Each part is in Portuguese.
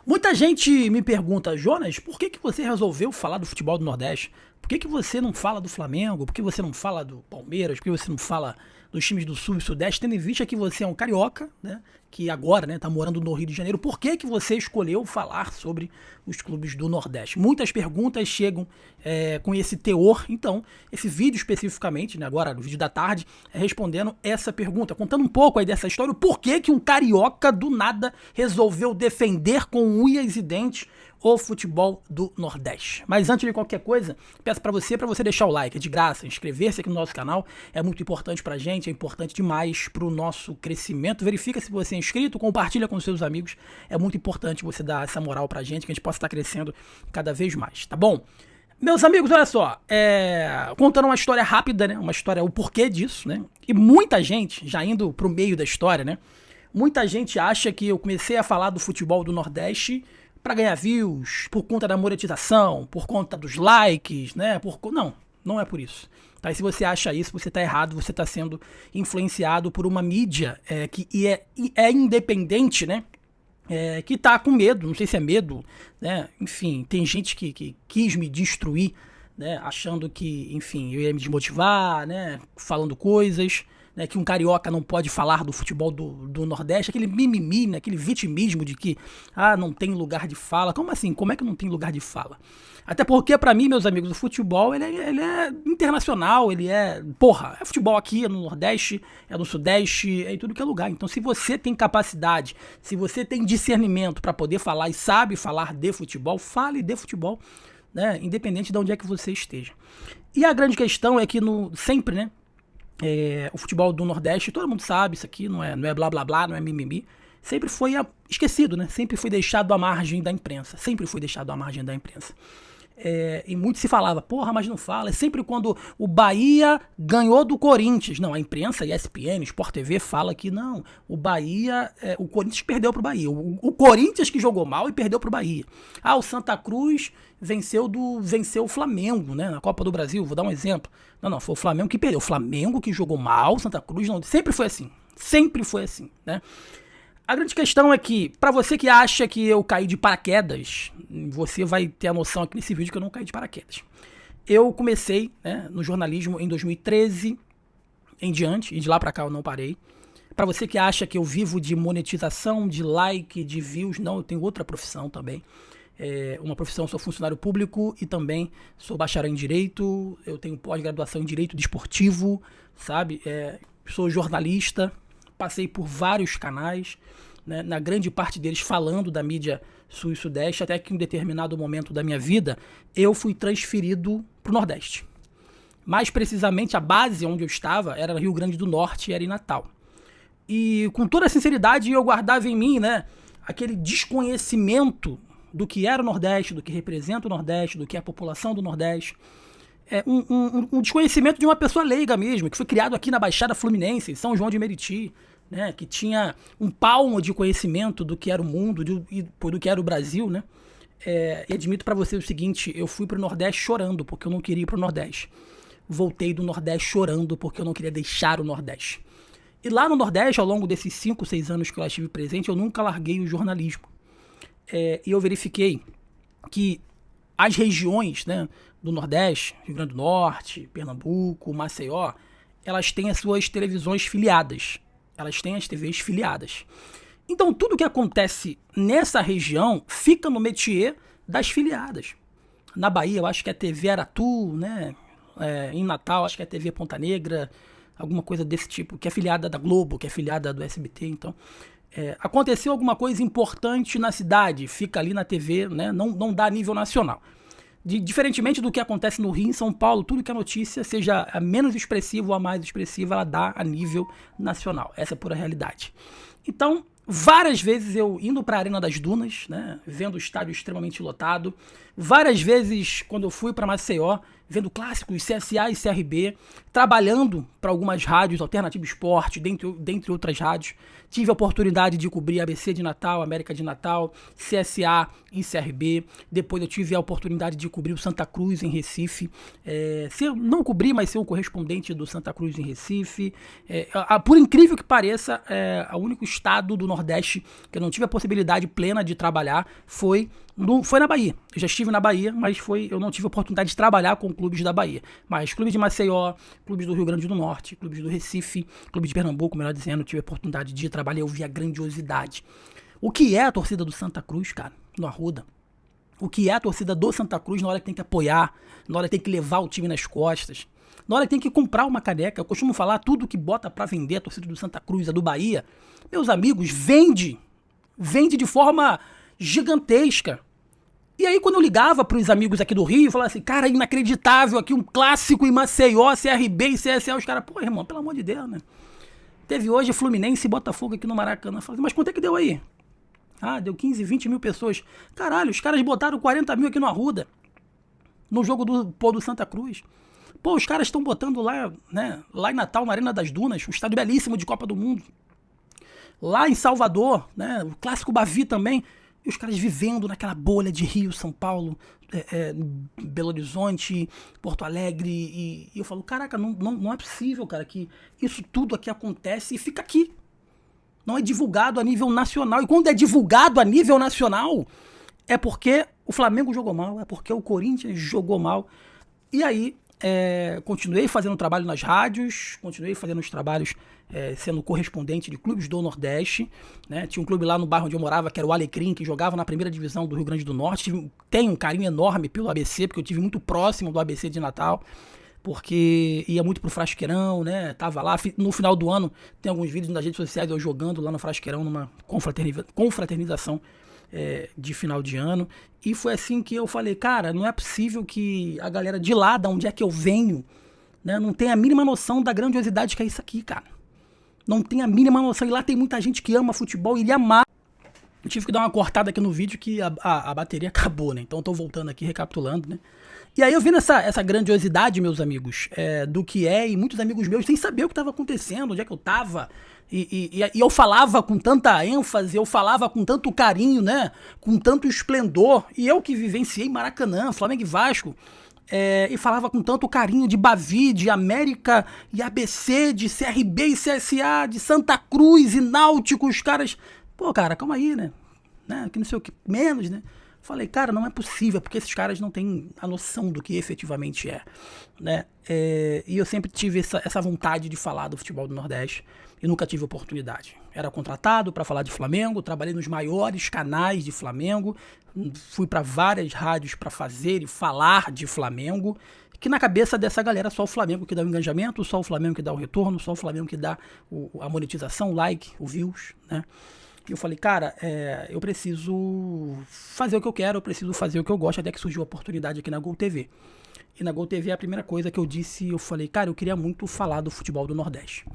Muita gente me pergunta, Jonas, por que você resolveu falar do futebol do Nordeste? Por que você não fala do Flamengo? Por que você não fala do Palmeiras? Por que você não fala dos times do Sul e Sudeste? Tendo em vista que você é um carioca, né? Que agora, né, tá morando no Rio de Janeiro. Por que você escolheu falar sobre os clubes do Nordeste? Muitas perguntas chegam com esse teor. Então, esse vídeo especificamente, né, agora no vídeo da tarde, é respondendo essa pergunta, contando um pouco aí dessa história, o porquê que um carioca do nada resolveu defender com unhas e dentes o futebol do Nordeste. Mas antes de qualquer coisa, peço para você deixar o like, é de graça, inscrever-se aqui no nosso canal, é muito importante pra gente, é importante demais pro nosso crescimento. Verifica se você é inscrito, compartilha com seus amigos, é muito importante você dar essa moral pra gente, que a gente possa estar crescendo cada vez mais, tá bom? Meus amigos, olha só, contando uma história rápida, né, uma história, o porquê disso, né, e muita gente, já indo pro meio da história, né, muita gente acha que eu comecei a falar do futebol do Nordeste para ganhar views, por conta da monetização, por conta dos likes, né? Não é por isso. Tá? E se você acha isso, você tá errado, você tá sendo influenciado por uma mídia que é independente, né? Que tá com medo, não sei se é medo, né? Enfim, tem gente que quis me destruir, né? Achando que, enfim, eu ia me desmotivar, né? Falando coisas, né, que um carioca não pode falar do futebol do Nordeste, aquele mimimi, né, aquele vitimismo de que não tem lugar de fala. Como assim? Como é que não tem lugar de fala? Até porque, pra mim, meus amigos, o futebol ele é internacional, é futebol aqui, é no Nordeste, é no Sudeste, é em tudo que é lugar. Então, se você tem capacidade, se você tem discernimento pra poder falar e sabe falar de futebol, fale de futebol, né, independente de onde é que você esteja. E a grande questão é que sempre, né, o futebol do Nordeste, todo mundo sabe, isso aqui não é blá blá blá, não é mimimi, sempre foi esquecido, né? Sempre foi deixado à margem da imprensa, e muito se falava, porra, mas não fala, é sempre quando o Bahia ganhou do Corinthians. Não, a imprensa, ESPN, Sport TV fala que não, o Corinthians perdeu pro Bahia, o Corinthians que jogou mal e perdeu pro Bahia. O Santa Cruz venceu o Flamengo, né, na Copa do Brasil, vou dar um exemplo. Não, foi o Flamengo que perdeu, o Flamengo que jogou mal, Santa Cruz não, sempre foi assim, né. A grande questão é que, pra você que acha que eu caí de paraquedas, você vai ter a noção aqui nesse vídeo que eu não caí de paraquedas. Eu comecei, né, no jornalismo em 2013 em diante, e de lá pra cá eu não parei. Pra você que acha que eu vivo de monetização, de like, de views, não, eu tenho outra profissão também. Uma profissão, sou funcionário público e também sou bacharel em Direito, eu tenho pós-graduação em Direito Desportivo, sabe? Sou jornalista, passei por vários canais, né, na grande parte deles falando da mídia Sul e Sudeste, até que em um determinado momento da minha vida eu fui transferido para o Nordeste. Mais precisamente, a base onde eu estava era Rio Grande do Norte, era em Natal. E com toda a sinceridade eu guardava em mim, né, aquele desconhecimento do que era o Nordeste, do que representa o Nordeste, do que é a população do Nordeste. Um desconhecimento de uma pessoa leiga mesmo, que foi criado aqui na Baixada Fluminense, em São João de Meriti, né, que tinha um palmo de conhecimento do que era o mundo, do que era o Brasil, né? E admito pra você o seguinte, eu fui pro Nordeste chorando, porque eu não queria ir pro Nordeste. Voltei do Nordeste chorando, porque eu não queria deixar o Nordeste. E lá no Nordeste, ao longo desses 5, 6 anos que eu estive presente, eu nunca larguei o jornalismo. E eu verifiquei que as regiões, né, do Nordeste, Rio Grande do Norte, Pernambuco, Maceió, elas têm as suas televisões filiadas. Elas têm as TVs filiadas. Então, tudo que acontece nessa região fica no métier das filiadas. Na Bahia, eu acho que é a TV Aratu, né? Em Natal, acho que é a TV Ponta Negra, alguma coisa desse tipo, que é filiada da Globo, que é filiada do SBT. Então, aconteceu alguma coisa importante na cidade, fica ali na TV, né? Não dá a nível nacional. Diferentemente do que acontece no Rio, em São Paulo, tudo que a notícia seja a menos expressiva ou a mais expressiva, ela dá a nível nacional. Essa é a pura realidade. Então, várias vezes eu indo para a Arena das Dunas, né, vendo o estádio extremamente lotado. Várias vezes, quando eu fui para Maceió, vendo clássicos CSA e CRB, trabalhando para algumas rádios, Alternativa Esporte, dentre outras rádios. Tive a oportunidade de cobrir ABC de Natal, América de Natal, CSA e CRB. Depois eu tive a oportunidade de cobrir o Santa Cruz em Recife. Não cobri, mas ser o correspondente do Santa Cruz em Recife. Por incrível que pareça, o único estado do Nordeste que eu não tive a possibilidade plena de trabalhar foi na Bahia. Eu já estive na Bahia, mas eu não tive a oportunidade de trabalhar com clubes da Bahia. Mas clubes de Maceió, clubes do Rio Grande do Norte, clubes do Recife, clubes de Pernambuco, melhor dizendo, tive a oportunidade de trabalhar e eu vi a grandiosidade. O que é a torcida do Santa Cruz, cara, no Arruda? O que é a torcida do Santa Cruz na hora que tem que apoiar, na hora que tem que levar o time nas costas, na hora que tem que comprar uma caneca? Eu costumo falar, tudo que bota pra vender a torcida do Santa Cruz, a do Bahia, meus amigos, vende de forma gigantesca. E aí quando eu ligava pros amigos aqui do Rio, eu falava assim, cara, inacreditável, aqui um clássico em Maceió, CRB e CSA, os caras, pô, irmão, pelo amor de Deus, né? Teve hoje Fluminense e Botafogo aqui no Maracanã. Eu falei, mas quanto é que deu aí? Ah, deu 15, 20 mil pessoas. Caralho, os caras botaram 40 mil aqui no Arruda, no jogo do Santa Cruz. Pô, os caras estão botando lá, né, lá em Natal, na Arena das Dunas, um estádio belíssimo de Copa do Mundo. Lá em Salvador, né, o clássico Bavi também. E os caras vivendo naquela bolha de Rio, São Paulo, Belo Horizonte, Porto Alegre. E eu falo, caraca, não é possível, cara, que isso tudo aqui acontece e fica aqui. Não é divulgado a nível nacional. E quando é divulgado a nível nacional, é porque o Flamengo jogou mal, é porque o Corinthians jogou mal. E aí, continuei fazendo trabalho nas rádios, continuei fazendo os trabalhos sendo correspondente de clubes do Nordeste, né? Tinha um clube lá no bairro onde eu morava, que era o Alecrim, que jogava na primeira divisão do Rio Grande do Norte. Tenho um carinho enorme pelo ABC, porque eu tive muito próximo do ABC de Natal, porque ia muito pro Frasqueirão, né? Tava lá, no final do ano, tem alguns vídeos nas redes sociais eu jogando lá no Frasqueirão, numa confraternização de final de ano. E foi assim que eu falei, cara, não é possível que a galera de lá, da onde é que eu venho, né, não tenha a mínima noção da grandiosidade que é isso aqui, cara. Não tem a mínima noção. E lá tem muita gente que ama futebol e ele amar. Eu tive que dar uma cortada aqui no vídeo que a bateria acabou, né? Então eu tô voltando aqui, recapitulando, né? E aí eu vi essa grandiosidade, meus amigos, do que e muitos amigos meus sem saber o que estava acontecendo, onde é que eu tava. E eu falava com tanta ênfase, eu falava com tanto carinho, né? Com tanto esplendor. E eu que vivenciei Maracanã, Flamengo e Vasco, e falava com tanto carinho de Bavi, de América e ABC, de CRB e CSA, de Santa Cruz e Náutico, os caras... Pô, cara, calma aí, né? Que não sei o que, menos, né? Falei, cara, não é possível, porque esses caras não têm a noção do que efetivamente né? E eu sempre tive essa vontade de falar do futebol do Nordeste e nunca tive oportunidade. Era contratado para falar de Flamengo, trabalhei nos maiores canais de Flamengo, fui para várias rádios para fazer e falar de Flamengo, que na cabeça dessa galera só o Flamengo que dá o engajamento, só o Flamengo que dá o retorno, só o Flamengo que dá a monetização, o like, o views, né? E eu falei, cara, eu preciso fazer o que eu quero, eu preciso fazer o que eu gosto, até que surgiu a oportunidade aqui na Gol TV. E na Gol TV a primeira coisa que eu disse, eu falei, cara, eu queria muito falar do futebol do Nordeste.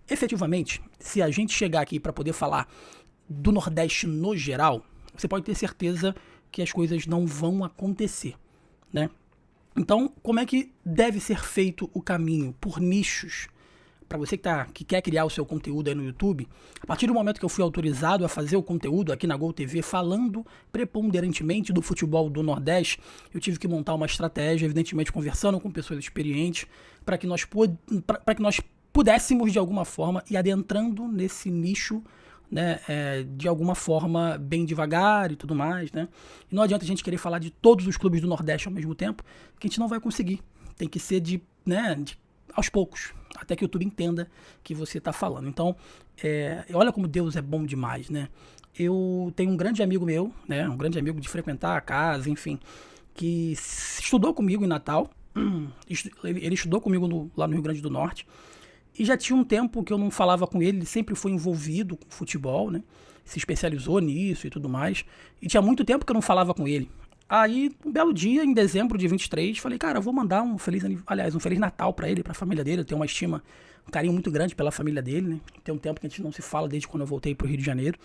Efetivamente, se a gente chegar aqui para poder falar do Nordeste no geral, você pode ter certeza que as coisas não vão acontecer, né? Então, como é que deve ser feito o caminho? Por nichos. Para você que quer criar o seu conteúdo aí no YouTube, a partir do momento que eu fui autorizado a fazer o conteúdo aqui na Gol TV, falando preponderantemente do futebol do Nordeste, eu tive que montar uma estratégia, evidentemente conversando com pessoas experientes, para que nós pudéssemos de alguma forma ir adentrando nesse nicho, né, de alguma forma bem devagar e tudo mais, né? E não adianta a gente querer falar de todos os clubes do Nordeste ao mesmo tempo, que a gente não vai conseguir. Tem que ser aos poucos, até que o YouTube entenda que você está falando. Então, olha como Deus é bom demais, né? Eu tenho um grande amigo meu, né? Um grande amigo de frequentar a casa, enfim, que estudou comigo em Natal. Ele estudou comigo lá no Rio Grande do Norte. E já tinha um tempo que eu não falava com ele, ele sempre foi envolvido com futebol, né? Se especializou nisso e tudo mais. E tinha muito tempo que eu não falava com ele. Aí, um belo dia, em dezembro de 23, falei, cara, eu vou mandar um Feliz Natal pra ele, pra família dele. Eu tenho uma estima, um carinho muito grande pela família dele, né? Tem um tempo que a gente não se fala desde quando eu voltei pro Rio de Janeiro.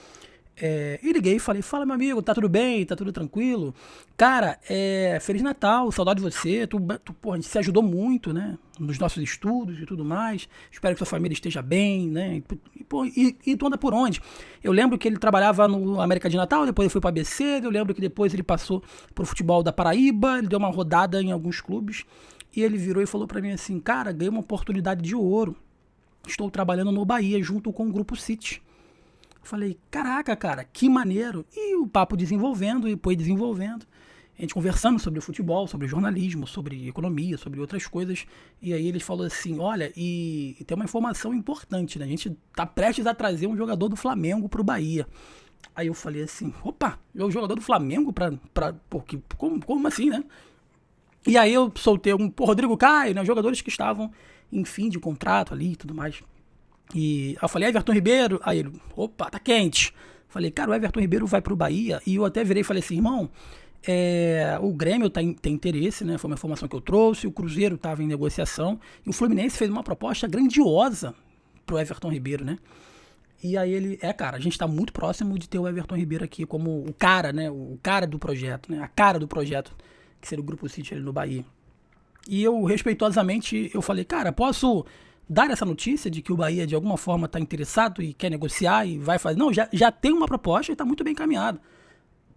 E liguei e falei, fala meu amigo, tá tudo bem, tá tudo tranquilo? Cara, Feliz Natal, saudade de você, porra, a gente se ajudou muito, né? Nos nossos estudos e tudo mais. Espero que sua família esteja bem, né? E tu anda por onde? Eu lembro que ele trabalhava no América de Natal, depois ele foi pro ABC, eu lembro que depois ele passou pro futebol da Paraíba, ele deu uma rodada em alguns clubes, e ele virou e falou pra mim assim, cara, ganhei uma oportunidade de ouro. Estou trabalhando no Bahia junto com o Grupo City. Falei, caraca, cara, que maneiro. E o papo desenvolvendo, e foi desenvolvendo. A gente conversando sobre o futebol, sobre jornalismo, sobre economia, sobre outras coisas. E aí ele falou assim, olha, e tem uma informação importante, né? A gente tá prestes a trazer um jogador do Flamengo pro Bahia. Aí eu falei assim, opa, o jogador do Flamengo porque, como assim, né? E aí eu soltei Rodrigo Caio, né? Jogadores que estavam em fim de contrato ali e tudo mais. E eu falei, Everton Ribeiro, aí ele, opa, tá quente. Falei, cara, o Everton Ribeiro vai pro Bahia, e eu até virei e falei assim, irmão, o Grêmio tem interesse, né, foi uma informação que eu trouxe, o Cruzeiro estava em negociação, e o Fluminense fez uma proposta grandiosa pro Everton Ribeiro, né. E aí ele, cara, a gente tá muito próximo de ter o Everton Ribeiro aqui como o cara, né, o cara do projeto, né, a cara do projeto, que seria o Grupo City ali no Bahia. E eu, respeitosamente, eu falei, cara, posso dar essa notícia de que o Bahia de alguma forma está interessado e quer negociar e vai fazer. Não, já tem uma proposta e está muito bem encaminhado.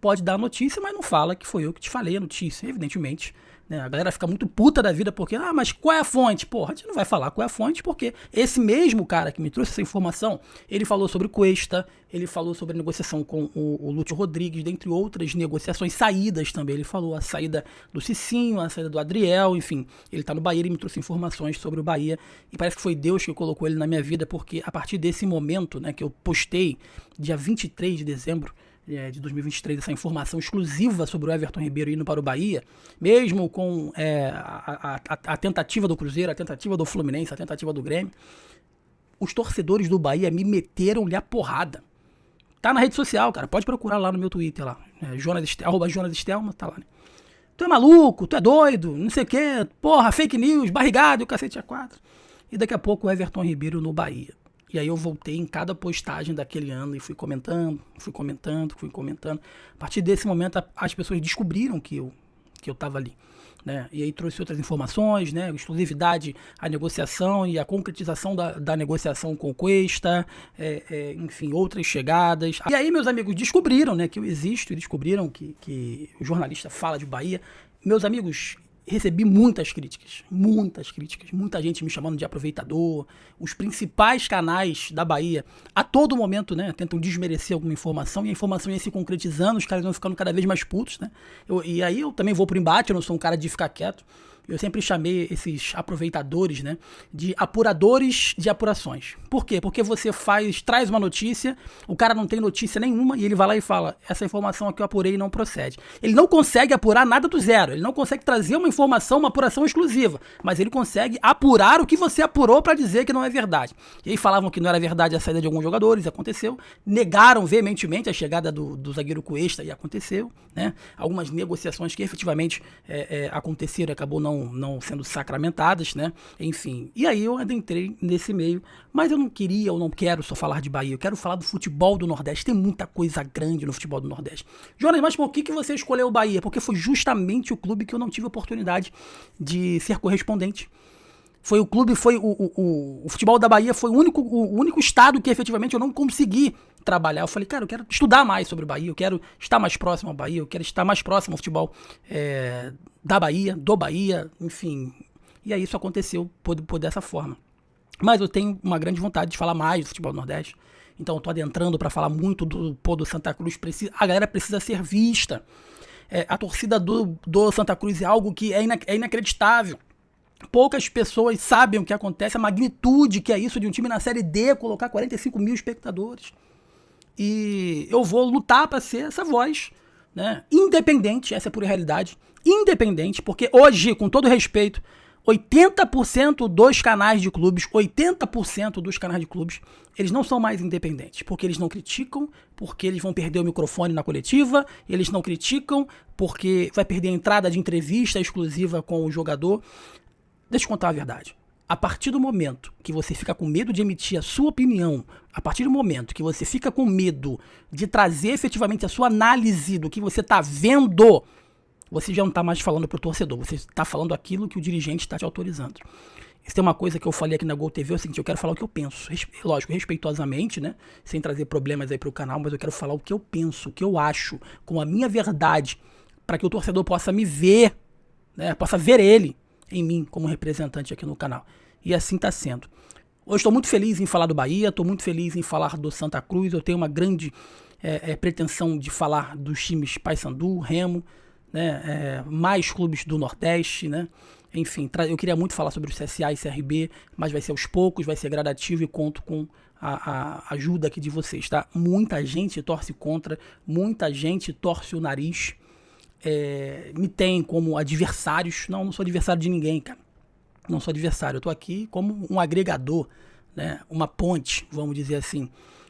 Pode dar a notícia, mas não fala que foi eu que te falei a notícia, evidentemente. Né? A galera fica muito puta da vida porque, mas qual é a fonte? Porra, a gente não vai falar qual é a fonte porque esse mesmo cara que me trouxe essa informação, ele falou sobre o Cuesta, ele falou sobre a negociação com o Lúcio Rodrigues, dentre outras negociações, saídas também. Ele falou a saída do Cicinho, a saída do Adriel, enfim. Ele tá no Bahia, ele me trouxe informações sobre o Bahia e parece que foi Deus que colocou ele na minha vida porque a partir desse momento, né, que eu postei, dia 23 de dezembro, de 2023, essa informação exclusiva sobre o Everton Ribeiro indo para o Bahia, mesmo com a tentativa do Cruzeiro, a tentativa do Fluminense, a tentativa do Grêmio, os torcedores do Bahia me meteram-lhe a porrada. Tá na rede social, cara, pode procurar lá no meu Twitter, lá, @Jonas Stelma, tá lá, né? Tu é maluco, tu é doido, não sei o que, porra, fake news, barrigado e o cacete A4. E daqui a pouco o Everton Ribeiro no Bahia. E aí eu voltei em cada postagem daquele ano e fui comentando. A partir desse momento as pessoas descobriram que eu tava ali. Né? E aí trouxe outras informações, né? Exclusividade, a negociação e a concretização da negociação com o Cuesta, enfim, outras chegadas. E aí meus amigos descobriram, né, que eu existo e descobriram que o jornalista fala de Bahia. Meus amigos, recebi muita críticas, muita gente me chamando de aproveitador, os principais canais da Bahia, a todo momento, né, tentam desmerecer alguma informação, e a informação ia se concretizando, os caras vão ficando cada vez mais putos, né, e aí eu também vou pro embate, eu não sou um cara de ficar quieto, eu sempre chamei esses aproveitadores, né, de apuradores de apurações. Por quê? Porque você traz uma notícia, o cara não tem notícia nenhuma e ele vai lá e fala, essa informação aqui eu apurei não procede. Ele não consegue apurar nada do zero, ele não consegue trazer uma informação, uma apuração exclusiva, mas ele consegue apurar o que você apurou para dizer que não é verdade. E aí falavam que não era verdade a saída de alguns jogadores, aconteceu. Negaram veementemente a chegada do zagueiro Cuesta e aconteceu, né? Algumas negociações que efetivamente aconteceram e acabou não sendo sacramentadas, né? Enfim, e aí eu adentrei nesse meio, mas eu não quero só falar de Bahia, eu quero falar do futebol do Nordeste, tem muita coisa grande no futebol do Nordeste. Jonas, mas por que você escolheu o Bahia? Porque foi justamente o clube que eu não tive oportunidade de ser correspondente. Foi o clube, o futebol da Bahia foi o único estado que efetivamente eu não consegui trabalhar. Eu falei, cara, eu quero estudar mais sobre o Bahia, eu quero estar mais próximo ao Bahia, eu quero estar mais próximo ao futebol da Bahia, do Bahia, enfim. E aí isso aconteceu dessa forma. Mas eu tenho uma grande vontade de falar mais do futebol do Nordeste. Então eu tô adentrando para falar muito do Santa Cruz. A galera precisa ser vista. A torcida do Santa Cruz é algo que é inacreditável. Poucas pessoas sabem o que acontece, a magnitude que é isso de um time na Série D colocar 45 mil espectadores. E eu vou lutar para ser essa voz, né? Independente, essa é a pura realidade. Independente, porque hoje, com todo respeito, 80% dos canais de clubes, eles não são mais independentes, porque eles não criticam, porque eles vão perder o microfone na coletiva, eles não criticam porque vai perder a entrada de entrevista exclusiva com o jogador. Deixa eu contar a verdade. a partir do momento que você fica com medo de emitir a sua opinião, a partir do momento que você fica com medo de trazer efetivamente a sua análise do que você está vendo, você já não está mais falando para o torcedor, você está falando aquilo que o dirigente está te autorizando. Isso tem uma coisa que eu falei aqui na Gol TV, é o seguinte, eu quero falar o que eu penso, lógico, respeitosamente, né, sem trazer problemas aí para o canal, mas eu quero falar o que eu penso, o que eu acho, com a minha verdade, para que o torcedor possa me ver, né, possa ver ele em mim como representante aqui no canal. E assim está sendo. Hoje estou muito feliz em falar do Bahia, estou muito feliz em falar do Santa Cruz, eu tenho uma grande pretensão de falar dos times Paysandu, Remo, né, mais clubes do Nordeste, né? Enfim, eu queria muito falar sobre o CSA e CRB, mas vai ser aos poucos, vai ser gradativo e conto com a ajuda aqui de vocês, tá? Muita gente torce contra, muita gente torce o nariz, me tem como adversários. Não sou adversário de ninguém, cara. Não sou adversário, eu tô aqui como um agregador, né? Uma ponte, vamos dizer assim.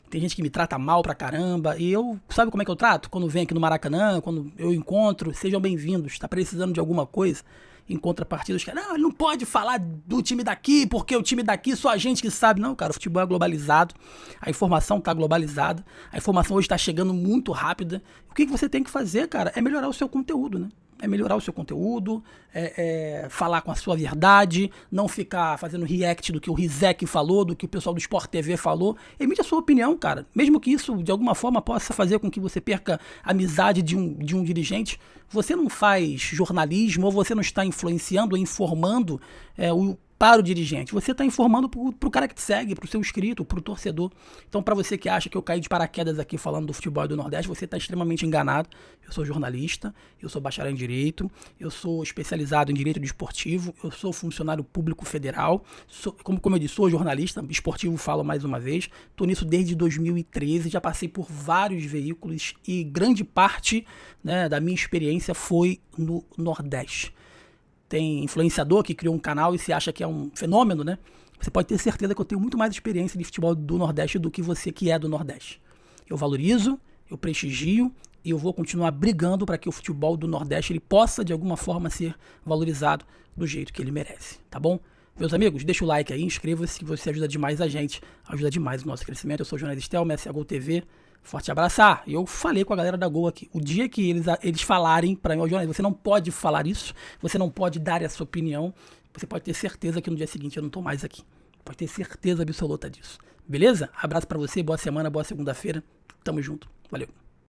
Tem gente que me trata mal pra caramba, e sabe como é que eu trato? Quando vem aqui no Maracanã, quando eu encontro, sejam bem-vindos, tá precisando de alguma coisa, em contrapartida, os caras, não, ele não pode falar do time daqui, porque o time daqui só a gente que sabe. Não, cara, o futebol é globalizado, a informação tá globalizada, a informação hoje tá chegando muito rápida. O que você tem que fazer, cara, é melhorar o seu conteúdo, né? É melhorar o seu conteúdo, falar com a sua verdade, não ficar fazendo react do que o Rizek falou, do que o pessoal do Sport TV falou. Emite a sua opinião, cara. Mesmo que isso, de alguma forma, possa fazer com que você perca a amizade de um dirigente. Você não faz jornalismo, ou você não está influenciando ou informando para o dirigente. Você está informando pro cara que te segue, pro seu inscrito, pro torcedor. Então, para você que acha que eu caí de paraquedas aqui falando do futebol do Nordeste, você está extremamente enganado. Eu sou jornalista, eu sou bacharel em Direito, eu sou especializado em Direito Desportivo, eu sou funcionário público federal, como eu disse, sou jornalista, esportivo falo mais uma vez, estou nisso desde 2013, já passei por vários veículos e grande parte, né, da minha experiência foi no Nordeste. Tem influenciador que criou um canal e se acha que é um fenômeno, né? Você pode ter certeza que eu tenho muito mais experiência de futebol do Nordeste do que você que é do Nordeste. Eu valorizo, eu prestigio e eu vou continuar brigando para que o futebol do Nordeste ele possa, de alguma forma, ser valorizado do jeito que ele merece, tá bom? Meus amigos, deixa o like aí, inscreva-se que você ajuda demais a gente, ajuda demais o nosso crescimento. Eu sou o Jonas Estelma, essa é a Gol TV. Forte abraço. E eu falei com a galera da Gol aqui, o dia que eles falarem pra mim, Jonas, você não pode falar isso, você não pode dar essa opinião, você pode ter certeza que no dia seguinte eu não tô mais aqui. Pode ter certeza absoluta disso. Beleza? Abraço pra você, boa semana, boa segunda-feira. Tamo junto. Valeu.